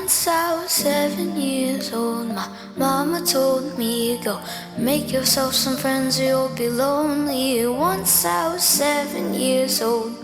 Once I was 7 years old, my mama told me, go make yourself some friends or you'll be lonely. Once I was 7 years old.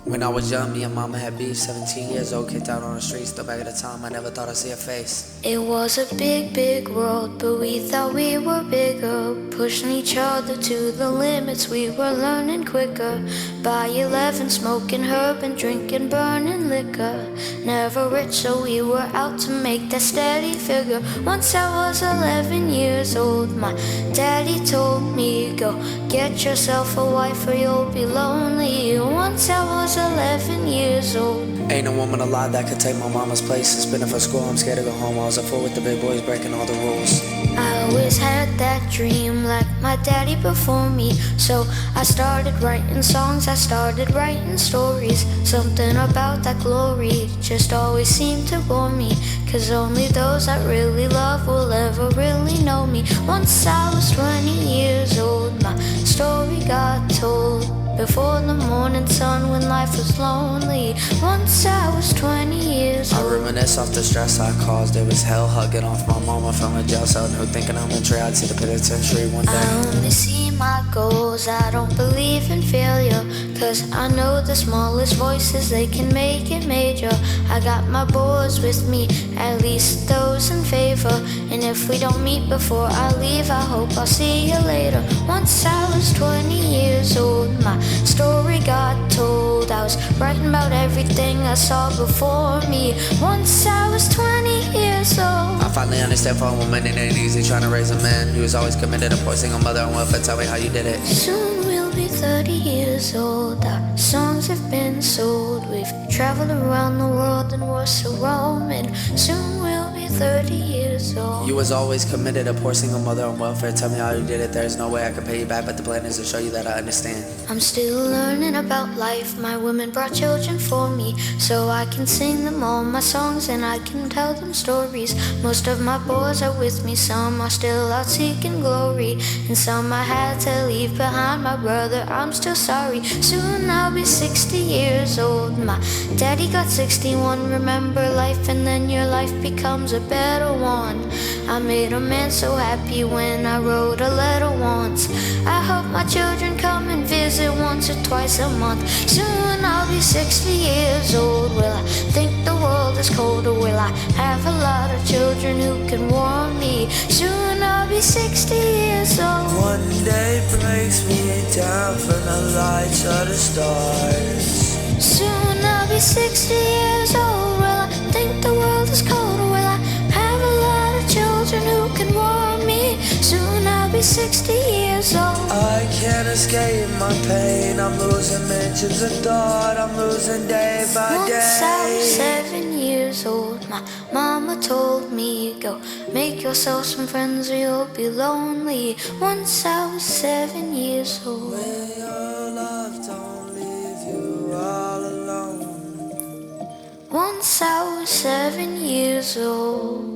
When I was young, me and mama had beef. 17 years old, kicked out on the streets. Still back at the time, I never thought I'd see her face. It was a big, big world, but we thought we were bigger. Pushing each other to the limits, we were learning quicker. By 11, smoking herb and drinking burning liquor. Never rich, so we were out to make that steady figure. Once I was 11 years old, my daddy told me, go get yourself a wife or you'll be lonely. Once I was 11 years old. Ain't no woman alive that could take my mama's place. It's been for school, I'm scared to go home. I was a fool with the big boys breaking all the rules. I always had that dream like my daddy before me. So I started writing songs, I started writing stories. Something about that glory just always seemed to bore me. Cause only those I really love will ever really know me. Once I was 20 years old, my story got told. Before the morning sun when life was lonely. Once I was 20 years old. I reminisce off the stress I caused. It was hell hugging off my mama from a jail cell. No thinking I'm in tray, I'd see the penitentiary one day. I only see my goals, I don't believe in failure. Cause I know the smallest voices, they can make it major. I got my boys with me, at least those in favor. And if we don't meet before I leave, I hope I'll see you later. Once I was 20 years old, my story got told. I was writing about everything I saw before me. Once I was 20 years old. I finally understand for a woman it ain't easy trying to raise a man. He was always committed to poor single mother and welfare. Tell me how you did it. Soon we'll be 30 years old. Our songs have been sold. We've traveled around the world and we're so roaming. Soon we'll be 30 years old. You was always committed to poor single mother on welfare. Tell me how you did it. There's no way I can pay you back, but the plan is to show you that I understand. I'm still learning about life. My women brought children for me, so I can sing them all my songs and I can tell them stories. Most of my boys are with me, some are still out seeking glory, and some I had to leave behind. My brother, I'm still sorry. Soon I'll be 60 years old. My daddy got 61. Remember life and then your life becomes a better one. I made a man so happy when I wrote a letter once. I hope my children come and visit once or twice a month. Soon I'll be 60 years old. Will I think the world is cold, or will I have a lot of children who can warm me? Soon I'll be 60 years old. One day breaks me down from the lights of the stars. Soon I'll be 60 years old. Will I think the world is cold, or will I have a lot of children who can warm me? Soon I'll be 60 years old. I can't escape my pain. I'm losing mentions of thought. I'm losing day by Once I was day. 7 years old, my mama told me, go make yourself some friends or you'll be lonely. Once I was 7 years old. When your love don't leave you all alone. Once I was 7 years old.